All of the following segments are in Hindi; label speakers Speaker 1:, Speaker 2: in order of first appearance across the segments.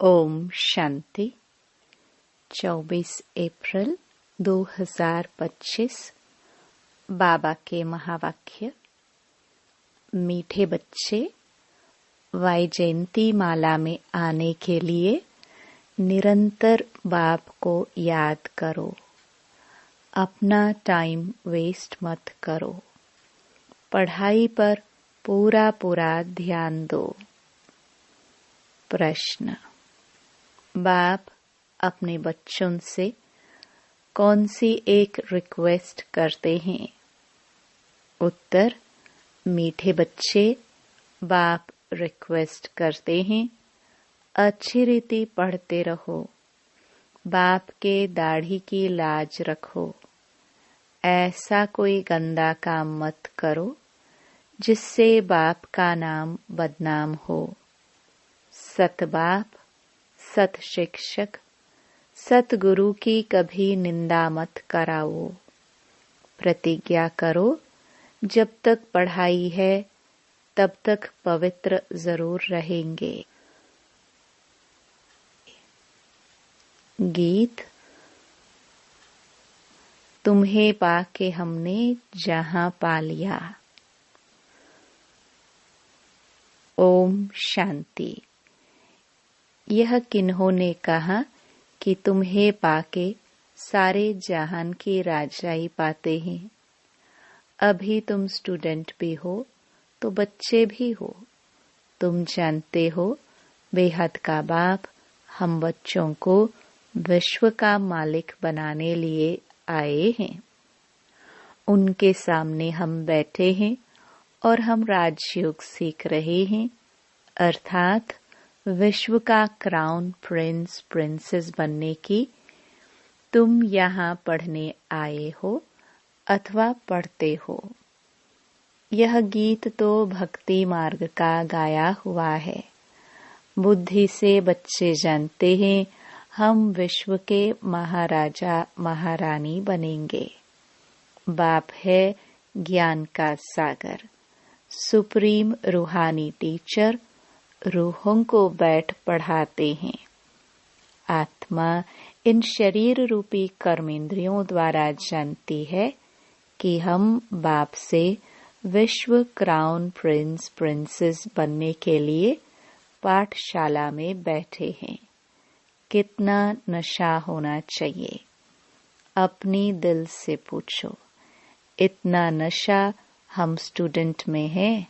Speaker 1: ओम शांति। 24 अप्रैल 2025। बाबा के महावाक्य। मीठे बच्चे, वैजयंती माला में आने के लिए निरंतर बाप को याद करो। अपना टाइम वेस्ट मत करो। पढ़ाई पर पूरा ध्यान दो। प्रश्न। बाप अपने बच्चों से कौन सी एक रिक्वेस्ट करते हैं? उत्तर। मीठे बच्चे, बाप रिक्वेस्ट करते हैं, अच्छी रीति पढ़ते रहो। बाप के दाढ़ी की लाज रखो। ऐसा कोई गंदा काम मत करो जिससे बाप का नाम बदनाम हो। सत बाप, सत शिक्षक, सत गुरु की कभी निंदा मत कराओ। प्रतिज्ञा करो, जब तक पढ़ाई है तब तक पवित्र जरूर रहेंगे। गीत। तुम्हें पाके हमने जहां पा लिया। ओम शांति। यह किन्होंने कहा कि तुम्हें पाके सारे जहान की राजाई पाते हैं? अभी तुम स्टूडेंट भी हो तो बच्चे भी हो। तुम जानते हो बेहद का बाप हम बच्चों को विश्व का मालिक बनाने लिए आए हैं। उनके सामने हम बैठे हैं और हम राजयोग सीख रहे हैं, अर्थात विश्व का क्राउन प्रिंस प्रिंसेस बनने की। तुम यहाँ पढ़ने आए हो अथवा पढ़ते हो। यह गीत तो भक्ति मार्ग का गाया हुआ है। बुद्धि से बच्चे जानते हैं हम विश्व के महाराजा महारानी बनेंगे। बाप है ज्ञान का सागर, सुप्रीम रूहानी टीचर, रूहों को बैठ पढ़ाते हैं। आत्मा इन शरीर रूपी कर्मेंद्रियों द्वारा जानती है कि हम बाप से विश्व क्राउन प्रिंस प्रिंसेस बनने के लिए पाठशाला में बैठे हैं। कितना नशा होना चाहिए? अपनी दिल से पूछो। इतना नशा हम स्टूडेंट में है?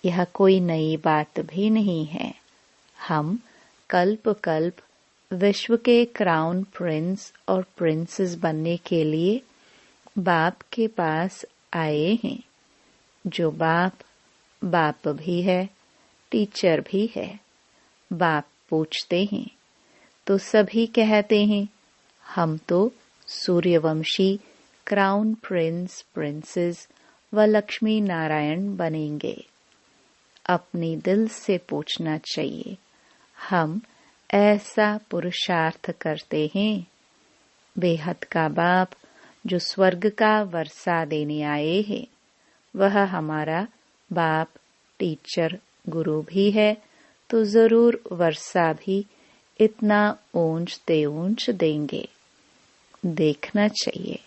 Speaker 1: यह कोई नई बात भी नहीं है। हम कल्प कल्प विश्व के क्राउन प्रिंस और प्रिंसेस बनने के लिए बाप के पास आए हैं। जो बाप भी है, टीचर भी है। बाप पूछते हैं तो सभी कहते हैं हम तो सूर्यवंशी क्राउन प्रिंस प्रिंसेस व लक्ष्मी नारायण बनेंगे। अपनी दिल से पूछना चाहिए, हम ऐसा पुरुषार्थ करते हैं? बेहद का बाप जो स्वर्ग का वर्षा देने आए हैं, वह हमारा बाप टीचर गुरु भी है, तो जरूर वर्षा भी इतना ऊंच देंगे। देखना चाहिए,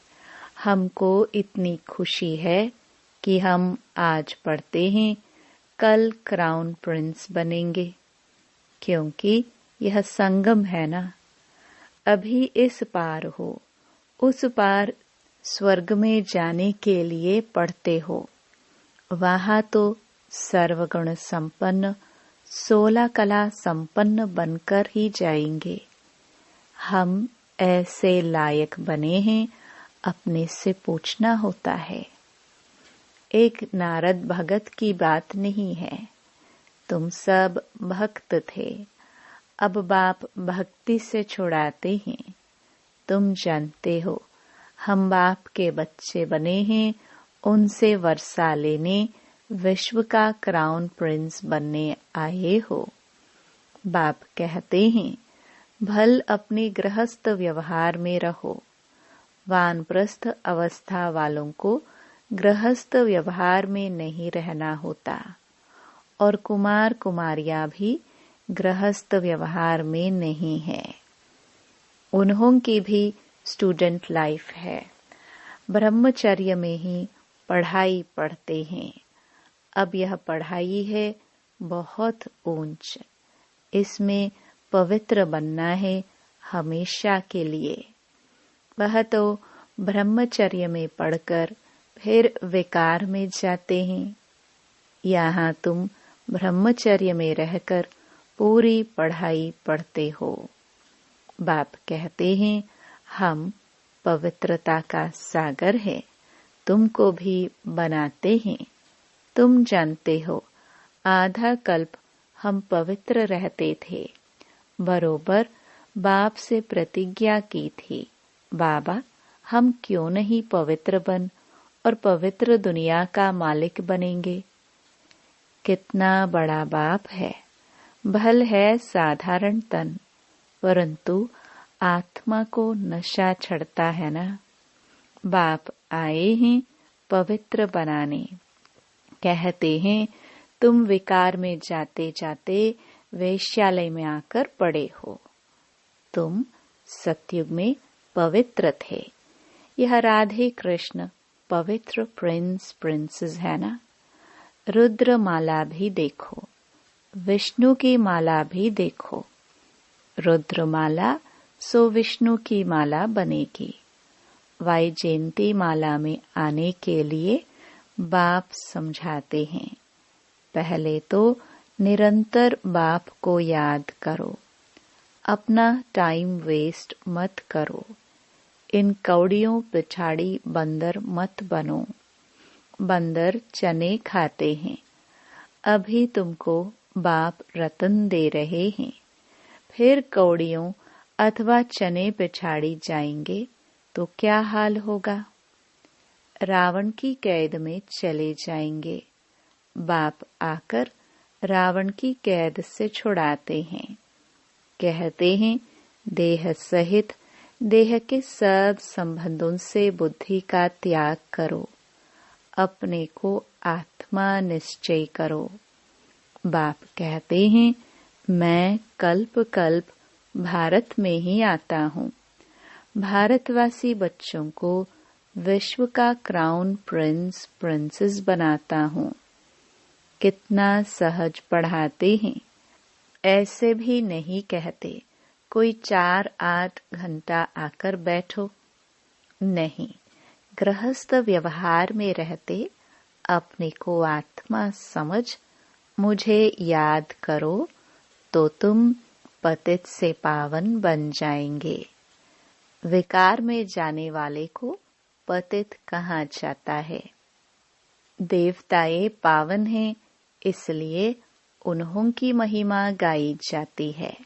Speaker 1: हमको इतनी खुशी है कि हम आज पढ़ते हैं, कल क्राउन प्रिंस बनेंगे, क्योंकि यह संगम है ना। अभी इस पार हो, उस पार स्वर्ग में जाने के लिए पढ़ते हो। वहां तो सर्वगुण संपन्न 16 कला संपन्न बनकर ही जाएंगे। हम ऐसे लायक बने हैं, अपने से पूछना होता है। एक नारद भगत की बात नहीं है। तुम सब भक्त थे, अब बाप भक्ति से छुड़ाते हैं। तुम जानते हो हम बाप के बच्चे बने हैं, उनसे वर्षा लेने विश्व का क्राउन प्रिंस बनने आए हो। बाप कहते हैं भल अपने गृहस्थ व्यवहार में रहो। वानप्रस्थ अवस्था वालों को गृहस्थ व्यवहार में नहीं रहना होता, और कुमार कुमारियां भी गृहस्थ व्यवहार में नहीं है। उन्हों की भी स्टूडेंट लाइफ है। ब्रह्मचर्य में ही पढ़ाई पढ़ते हैं। अब यह पढ़ाई है बहुत ऊंच। इसमें पवित्र बनना है हमेशा के लिए। वह तो ब्रह्मचर्य में पढ़कर फिर विकार में जाते हैं। यहाँ तुम ब्रह्मचर्य में रहकर पूरी पढ़ाई पढ़ते हो। बाप कहते हैं हम पवित्रता का सागर है, तुमको भी बनाते हैं। तुम जानते हो आधा कल्प हम पवित्र रहते थे। बरोबर बाप से प्रतिज्ञा की थी, बाबा हम क्यों नहीं पवित्र बन और पवित्र दुनिया का मालिक बनेंगे। कितना बड़ा बाप है। भल है साधारण तन, परंतु आत्मा को नशा चढ़ता है ना। बाप आए हैं पवित्र बनाने। कहते हैं तुम विकार में जाते जाते वेश्यालय में आकर पड़े हो। तुम सतयुग में पवित्र थे। यह राधे कृष्ण पवित्र प्रिंस प्रिंसेस है ना। रुद्र माला भी देखो, विष्णु की माला भी देखो। रुद्र माला सो विष्णु की माला बनेगी। वैजयंती माला में आने के लिए बाप समझाते हैं। पहले तो निरंतर बाप को याद करो। अपना टाइम वेस्ट मत करो। इन कौड़ियों पिछाड़ी बंदर मत बनो। बंदर चने खाते हैं। अभी तुमको बाप रतन दे रहे हैं। फिर कौड़ियों अथवा चने पिछाड़ी जाएंगे तो क्या हाल होगा। रावण की कैद में चले जाएंगे। बाप आकर रावण की कैद से छुड़ाते हैं। कहते हैं देह सहित देह के सब संबंधों से बुद्धि का त्याग करो। अपने को आत्मा निश्चय करो। बाप कहते हैं मैं कल्प कल्प भारत में ही आता हूँ। भारतवासी बच्चों को विश्व का क्राउन प्रिंस प्रिंसेस बनाता हूँ। कितना सहज पढ़ाते हैं। ऐसे भी नहीं कहते कोई 4-8 घंटा आकर बैठो। नहीं, गृहस्थ व्यवहार में रहते अपने को आत्मा समझ मुझे याद करो तो तुम पतित से पावन बन जाएंगे। विकार में जाने वाले को पतित कहा जाता है। देवताएं पावन हैं, इसलिए उन्हों की महिमा गाई जाती है।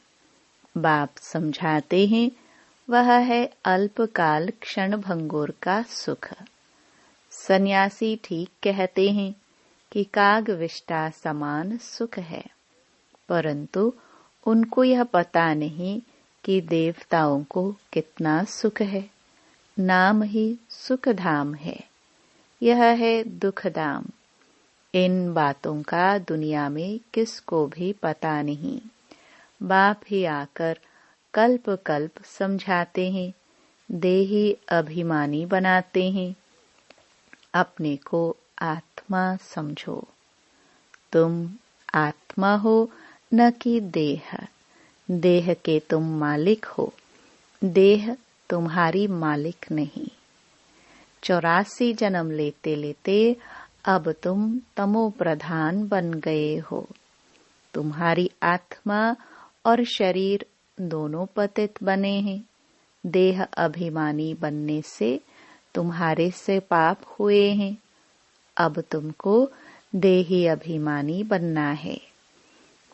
Speaker 1: बाप समझाते हैं वह है अल्पकाल क्षण भंगुर का सुख। सन्यासी ठीक कहते हैं कि कागविष्टा समान सुख है, परंतु उनको यह पता नहीं कि देवताओं को कितना सुख है। नाम ही सुखधाम है, यह है दुखधाम। इन बातों का दुनिया में किसको भी पता नहीं। बाप ही आकर कल्प कल्प समझाते हैं, देही अभिमानी बनाते हैं। अपने को आत्मा समझो। तुम आत्मा हो न कि देह। देह के तुम मालिक हो, देह तुम्हारी मालिक नहीं। 84 जन्म लेते लेते अब तुम तमो प्रधान बन गए हो। तुम्हारी आत्मा और शरीर दोनों पतित बने हैं। देह अभिमानी बनने से तुम्हारे से पाप हुए हैं। अब तुमको देही अभिमानी बनना है।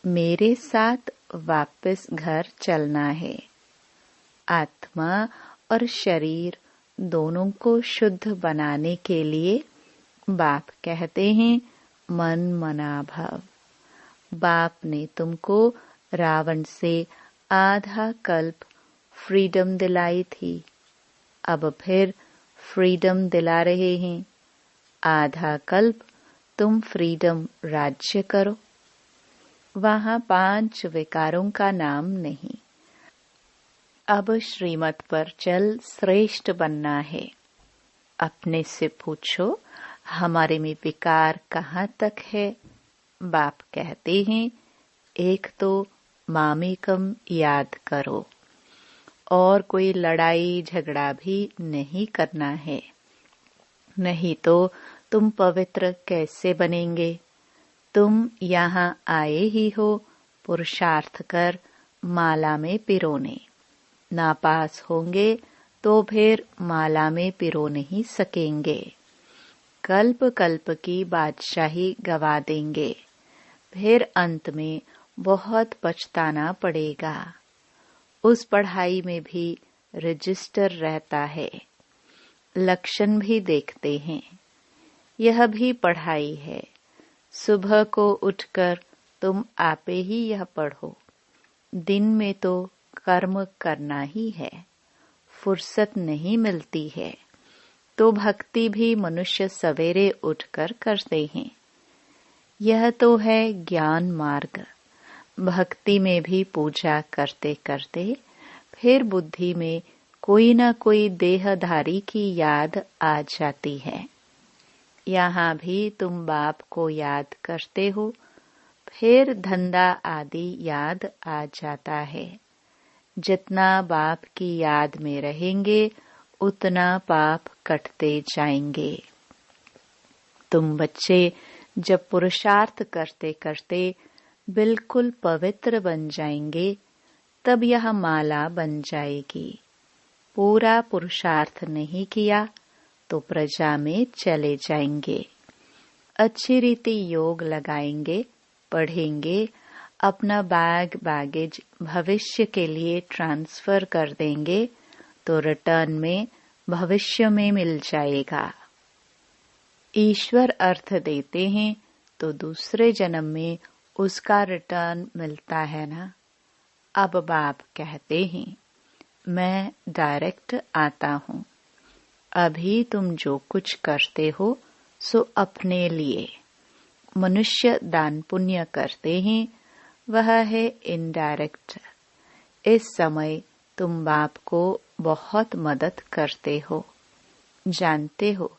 Speaker 1: मेरे साथ वापस घर चलना है। आत्मा और शरीर दोनों को शुद्ध बनाने के लिए बाप कहते हैं मन मना भव। बाप ने तुमको रावण से आधा कल्प फ्रीडम दिलाई थी। अब फिर फ्रीडम दिला रहे हैं। आधा कल्प तुम फ्रीडम राज्य करो। वहाँ 5 विकारों का नाम नहीं। अब श्रीमत पर चल श्रेष्ठ बनना है। अपने से पूछो, हमारे में विकार कहाँ तक है? बाप कहते हैं, एक तो मामेकम याद करो, और कोई लड़ाई झगड़ा भी नहीं करना है, नहीं तो तुम पवित्र कैसे बनेंगे? तुम यहाँ आए ही हो पुरुषार्थ कर माला में पिरोने। नापास होंगे तो फिर माला में पिरो नहीं सकेंगे। कल्प कल्प की बादशाही गवा देंगे, फिर अंत में बहुत पछताना पड़ेगा। उस पढ़ाई में भी रजिस्टर रहता है, लक्षण भी देखते हैं। यह भी पढ़ाई है। सुबह को उठकर तुम आपे ही यह पढ़ो। दिन में तो कर्म करना ही है, फुर्सत नहीं मिलती है, तो भक्ति भी मनुष्य सवेरे उठकर करते हैं। यह तो है ज्ञान मार्ग। भक्ति में भी पूजा करते करते फिर बुद्धि में कोई न कोई देहधारी की याद आ जाती है। यहाँ भी तुम बाप को याद करते हो, फिर धंधा आदि याद आ जाता है। जितना बाप की याद में रहेंगे उतना पाप कटते जाएंगे। तुम बच्चे जब पुरुषार्थ करते करते बिल्कुल पवित्र बन जाएंगे, तब यह माला बन जाएगी। पूरा पुरुषार्थ नहीं किया तो प्रजा में चले जाएंगे। अच्छी रीति योग लगाएंगे, पढ़ेंगे, अपना बैगेज भविष्य के लिए ट्रांसफर कर देंगे तो रिटर्न में भविष्य में मिल जाएगा। ईश्वर अर्थ देते हैं तो दूसरे जन्म में उसका रिटर्न मिलता है ना। अब बाप कहते हैं, मैं डायरेक्ट आता हूँ। अभी तुम जो कुछ करते हो सो अपने लिए। मनुष्य दान पुण्य करते हैं, वह है इनडायरेक्ट। इस समय तुम बाप को बहुत मदद करते हो। जानते हो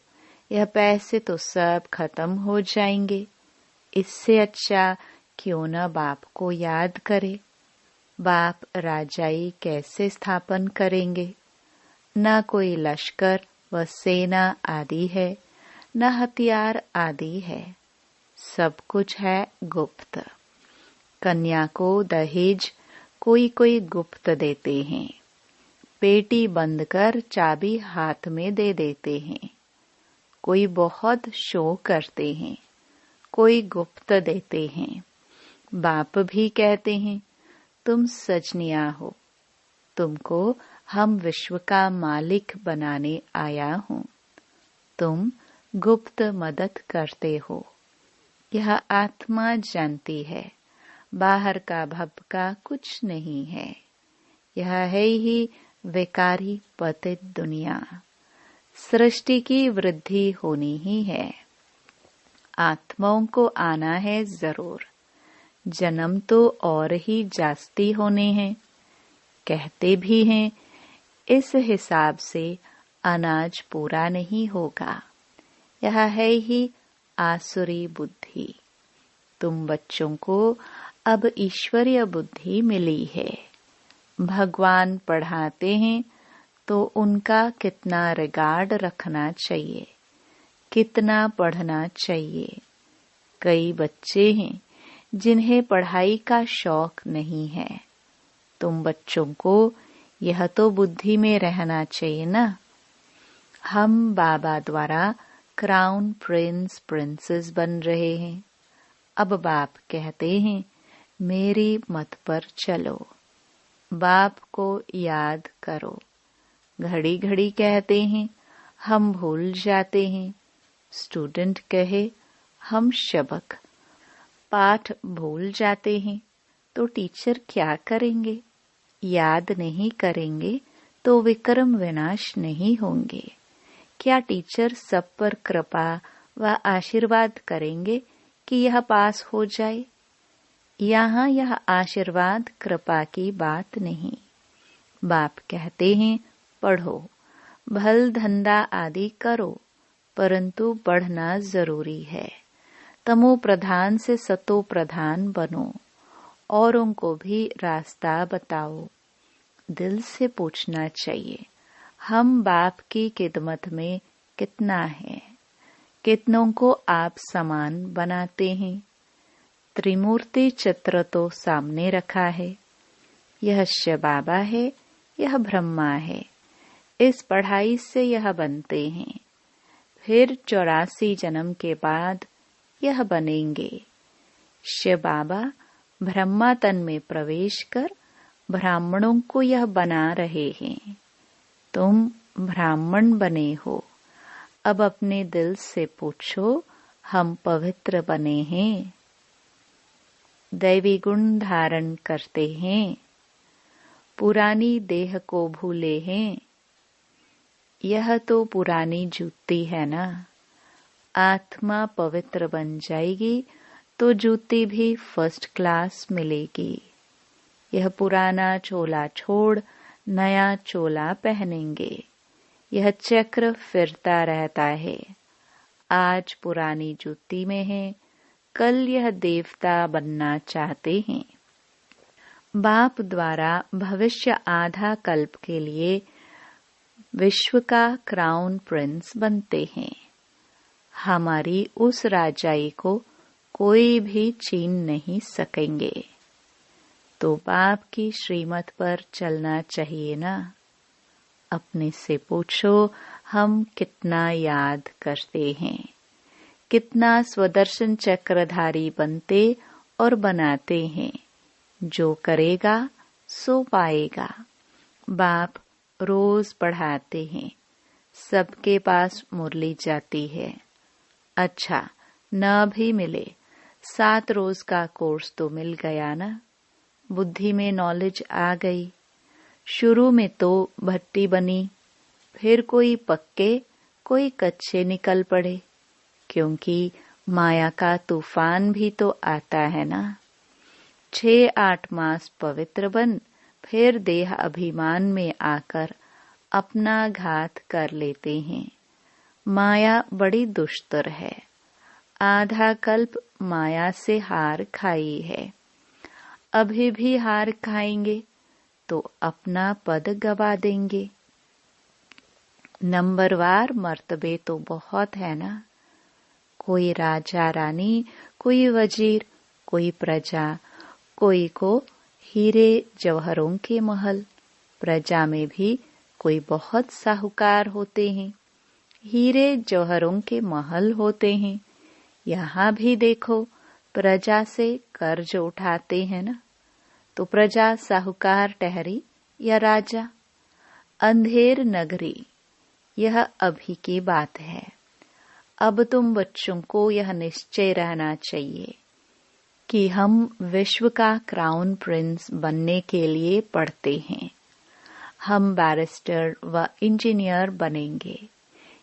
Speaker 1: यह पैसे तो सब खत्म हो जाएंगे। इससे अच्छा क्यों न बाप को याद करे। बाप राजाई कैसे स्थापन करेंगे? न कोई लश्कर व सेना आदि है, न हथियार आदि है। सब कुछ है गुप्त। कन्या को दहेज कोई कोई गुप्त देते हैं। पेटी बंद कर चाबी हाथ में दे देते हैं। कोई बहुत शो करते हैं, कोई गुप्त देते हैं। बाप भी कहते हैं, तुम सजनिया हो, तुमको हम विश्व का मालिक बनाने आया हूँ। तुम गुप्त मदद करते हो। यह आत्मा जानती है, बाहर का भपका कुछ नहीं है। यह है ही विकारी पतित दुनिया। सृष्टि की वृद्धि होनी ही है। आत्माओं को आना है जरूर। जन्म तो और ही जास्ती होने हैं। कहते भी हैं, इस हिसाब से अनाज पूरा नहीं होगा। यह है ही आसुरी बुद्धि। तुम बच्चों को अब ईश्वरीय बुद्धि मिली है। भगवान पढ़ाते हैं तो उनका कितना रिगार्ड रखना चाहिए, कितना पढ़ना चाहिए। कई बच्चे हैं जिन्हें पढ़ाई का शौक नहीं है। तुम बच्चों को यह तो बुद्धि में रहना चाहिए ना। हम बाबा द्वारा क्राउन प्रिंस प्रिंसेस बन रहे हैं। अब बाप कहते हैं, मेरी मत पर चलो, बाप को याद करो। घड़ी घड़ी कहते हैं, हम भूल जाते हैं। स्टूडेंट कहे, हम सबक पाठ भूल जाते हैं, तो टीचर क्या करेंगे? याद नहीं करेंगे तो विक्रम विनाश नहीं होंगे। क्या टीचर सब पर कृपा व आशीर्वाद करेंगे कि यह पास हो जाए? यहाँ यह आशीर्वाद कृपा की बात नहीं। बाप कहते हैं पढ़ो, भल धंधा आदि करो, परंतु पढ़ना जरूरी है। तमो प्रधान से सतो प्रधान बनो, औरों को भी रास्ता बताओ। दिल से पूछना चाहिए, हम बाप की खिदमत में कितना है? कितनों को आप समान बनाते हैं? त्रिमूर्ति चित्र तो सामने रखा है। यह शिव बाबा है, यह ब्रह्मा है। इस पढ़ाई से यह बनते हैं, फिर 84 जन्म के बाद यह बनेंगे। शिव बाबा ब्रह्मा तन में प्रवेश कर ब्राह्मणों को यह बना रहे हैं। तुम ब्राह्मण बने हो। अब अपने दिल से पूछो, हम पवित्र बने हैं? दैवी गुण धारण करते हैं? पुरानी देह को भूले हैं? यह तो पुरानी जूती है ना। आत्मा पवित्र बन जाएगी तो जूती भी फर्स्ट क्लास मिलेगी। यह पुराना चोला छोड़ नया चोला पहनेंगे। यह चक्र फिरता रहता है। आज पुरानी जूती में है, कल यह देवता बनना चाहते हैं। बाप द्वारा भविष्य आधा कल्प के लिए विश्व का क्राउन प्रिंस बनते हैं। हमारी उस राजाई को कोई भी छीन नहीं सकेंगे। तो बाप की श्रीमत पर चलना चाहिए ना। अपने से पूछो, हम कितना याद करते हैं? कितना स्वदर्शन चक्रधारी बनते और बनाते हैं? जो करेगा सो पाएगा। बाप रोज पढ़ाते हैं, सबके पास मुरली जाती है। अच्छा, न भी मिले, 7 रोज का कोर्स तो मिल गया ना। बुद्धि में नॉलेज आ गई। शुरू में तो भट्टी बनी, फिर कोई पक्के कोई कच्चे निकल पड़े, क्योंकि माया का तूफान भी तो आता है ना। 6-8 मास पवित्र बन, फिर देह अभिमान में आकर अपना घात कर लेते हैं। माया बड़ी दुष्टर है। आधा कल्प माया से हार खाई है। अभी भी हार खाएंगे तो अपना पद गवा देंगे। नंबरवार मर्तबे तो बहुत है ना। कोई राजा रानी, कोई वजीर, कोई प्रजा, कोई को हीरे जवाहरों के महल। प्रजा में भी कोई बहुत साहूकार होते हैं, हीरे जवाहरों के महल होते हैं। यहाँ भी देखो, प्रजा से कर्ज उठाते हैं ना, तो प्रजा साहूकार ठहरी या राजा? अंधेर नगरी, यह अभी की बात है। अब तुम बच्चों को यह निश्चय रहना चाहिए कि हम विश्व का क्राउन प्रिंस बनने के लिए पढ़ते हैं। हम बैरिस्टर व इंजीनियर बनेंगे।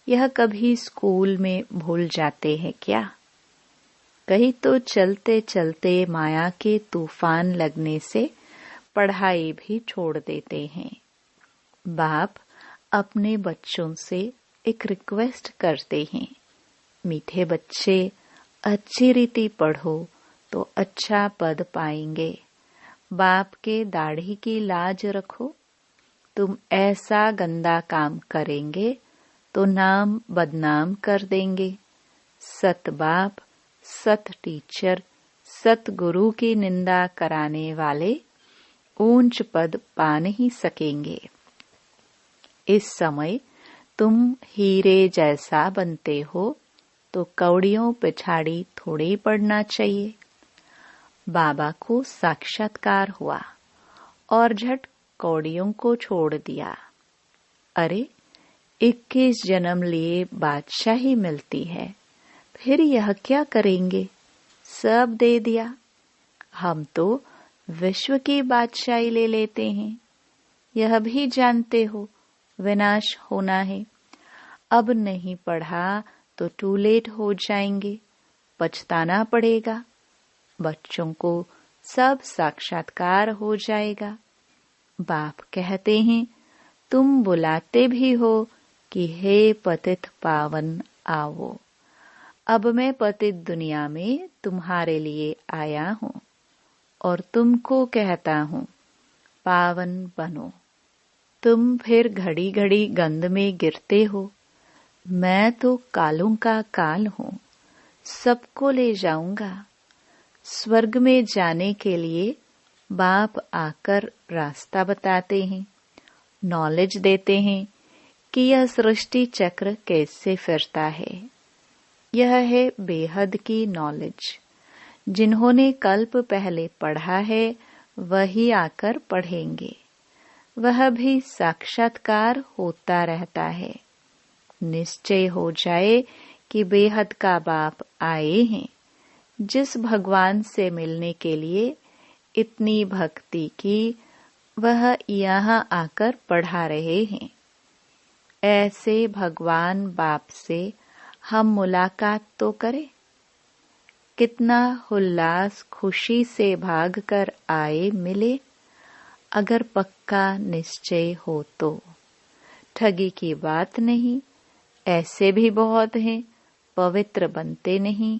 Speaker 1: यह कभी स्कूल में भूल जाते हैं क्या? कहीं तो चलते चलते माया के तूफान लगने से पढ़ाई भी छोड़ देते हैं। बाप अपने बच्चों से एक रिक्वेस्ट करते हैं, मीठे बच्चे, अच्छी रीति पढ़ो तो अच्छा पद पाएंगे। बाप के दाढ़ी की लाज रखो। तुम ऐसा गंदा काम करेंगे तो नाम बदनाम कर देंगे। सत बाप, सत टीचर, सत गुरु की निंदा कराने वाले ऊंच पद पा नहीं सकेंगे। इस समय तुम हीरे जैसा बनते हो तो कौड़ियों पिछाड़ी थोड़ी पड़ना चाहिए। बाबा को साक्षात्कार हुआ और झट कौड़ियों को छोड़ दिया। अरे, 21 जन्म लिए बादशाही मिलती है, फिर यह क्या करेंगे? सब दे दिया। हम तो विश्व की बादशाही ले लेते हैं। यह भी जानते हो विनाश होना है। अब नहीं पढ़ा तो टू लेट हो जाएंगे, पछताना पड़ेगा। बच्चों को सब साक्षात्कार हो जाएगा। बाप कहते हैं, तुम बुलाते भी हो कि हे पतित पावन आओ। अब मैं पतित दुनिया में तुम्हारे लिए आया हूँ और तुमको कहता हूँ पावन बनो। तुम फिर घड़ी घड़ी गंध में गिरते हो। मैं तो कालों का काल हूँ, सबको ले जाऊंगा। स्वर्ग में जाने के लिए बाप आकर रास्ता बताते हैं, नॉलेज देते हैं कि यह सृष्टि चक्र कैसे फिरता है। यह है बेहद की नॉलेज। जिन्होंने कल्प पहले पढ़ा है वही आकर पढ़ेंगे। वह भी साक्षात्कार होता रहता है। निश्चय हो जाए कि बेहद का बाप आए हैं। जिस भगवान से मिलने के लिए इतनी भक्ति की, वह यहाँ आकर पढ़ा रहे हैं। ऐसे भगवान बाप से हम मुलाकात तो करें। कितना उल्लास खुशी से भाग कर आए मिले। अगर पक्का निश्चय हो तो ठगी की बात नहीं। ऐसे भी बहुत हैं, पवित्र बनते नहीं,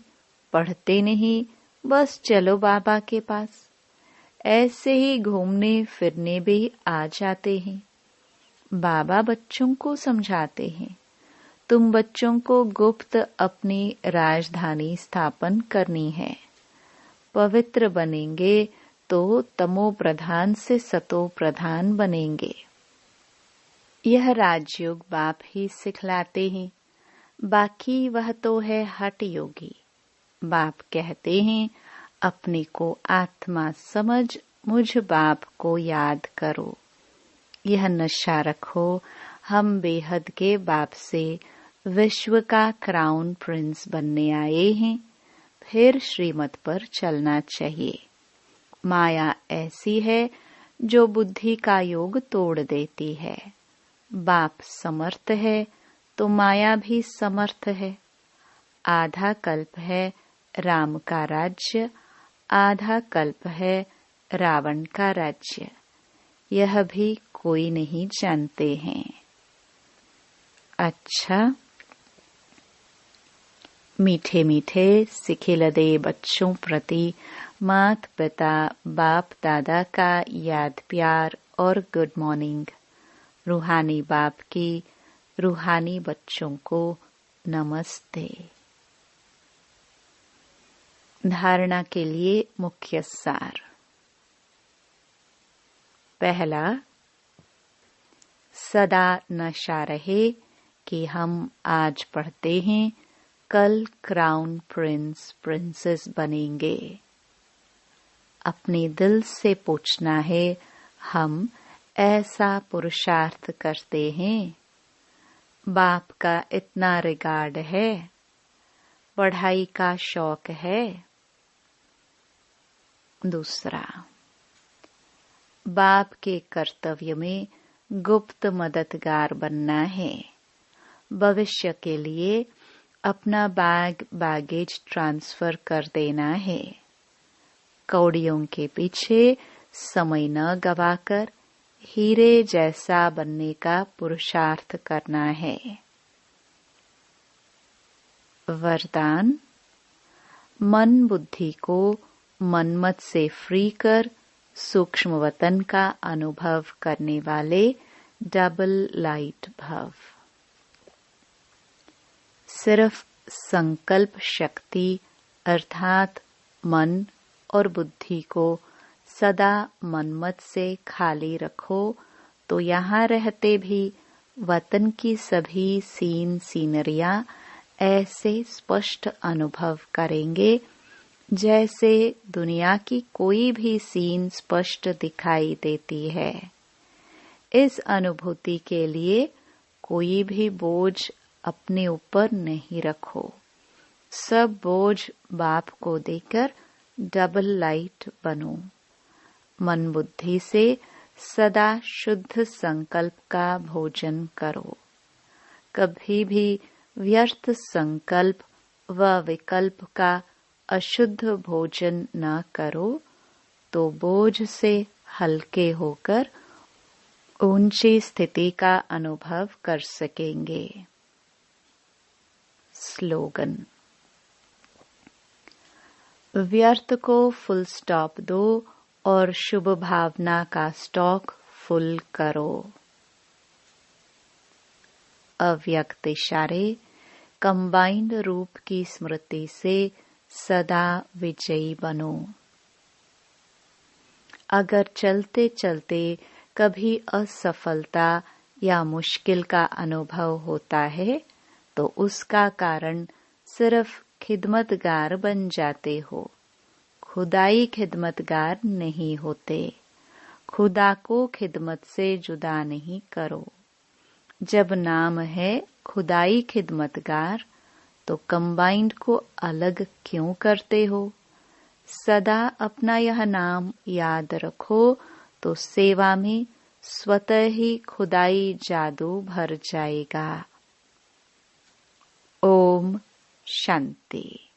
Speaker 1: पढ़ते नहीं, बस चलो बाबा के पास। ऐसे ही घूमने फिरने भी आ जाते हैं। बाबा बच्चों को समझाते हैं, तुम बच्चों को गुप्त अपनी राजधानी स्थापन करनी है। पवित्र बनेंगे तो तमो प्रधान से सतो प्रधान बनेंगे। यह राजयोग बाप ही सिखलाते हैं। बाकी वह तो है हठ योगी। बाप कहते हैं, अपने को आत्मा समझ मुझ बाप को याद करो। यह नशा रखो, हम बेहद के बाप से विश्व का क्राउन प्रिंस बनने आए हैं। फिर श्रीमत पर चलना चाहिए। माया ऐसी है जो बुद्धि का योग तोड़ देती है। बाप समर्थ है तो माया भी समर्थ है। आधा कल्प है राम का राज्य, आधा कल्प है रावण का राज्य। यह भी कोई नहीं जानते हैं। अच्छा, मीठे मीठे सिखिलदे बच्चों प्रति माता पिता बाप दादा का याद प्यार और गुड मॉर्निंग। रूहानी बाप की रूहानी बच्चों को नमस्ते। धारणा के लिए मुख्य सार। पहला, सदा नशा रहे कि हम आज पढ़ते हैं, कल क्राउन प्रिंस प्रिंसेस बनेंगे। अपने दिल से पूछना है, हम ऐसा पुरुषार्थ करते हैं? बाप का इतना रिगार्ड है? पढ़ाई का शौक है? दूसरा, बाप के कर्तव्य में गुप्त मददगार बनना है। भविष्य के लिए अपना बैगेज ट्रांसफर कर देना है। कौड़ियों के पीछे समय न गवाकर हीरे जैसा बनने का पुरुषार्थ करना है। वरदान, मन बुद्धि को मनमत से फ्री कर सूक्ष्म वतन का अनुभव करने वाले डबल लाइट भव। सिर्फ संकल्प शक्ति अर्थात मन और बुद्धि को सदा मनमत से खाली रखो तो यहाँ रहते भी वतन की सभी सीन सीनरियां ऐसे स्पष्ट अनुभव करेंगे जैसे दुनिया की कोई भी सीन स्पष्ट दिखाई देती है। इस अनुभूति के लिए कोई भी बोझ अपने ऊपर नहीं रखो। सब बोझ बाप को देकर डबल लाइट बनो। मन बुद्धि से सदा शुद्ध संकल्प का भोजन करो। कभी भी व्यर्थ संकल्प व विकल्प का अशुद्ध भोजन न करो तो बोझ से हल्के होकर ऊंची स्थिति का अनुभव कर सकेंगे। स्लोगन। व्यर्थ को फुल स्टॉप दो और शुभ भावना का स्टॉक फुल करो। अव्यक्त इशारे कंबाइंड रूप की स्मृति से सदा विजयी बनो। अगर चलते चलते कभी असफलता या मुश्किल का अनुभव होता है तो उसका कारण सिर्फ खिदमतगार बन जाते हो, खुदाई खिदमतगार नहीं होते। खुदा को खिदमत से जुदा नहीं करो। जब नाम है खुदाई खिदमतगार तो कंबाइंड को अलग क्यों करते हो? सदा अपना यह नाम याद रखो तो सेवा में स्वतः ही खुदाई जादू भर जाएगा। ओम शांति।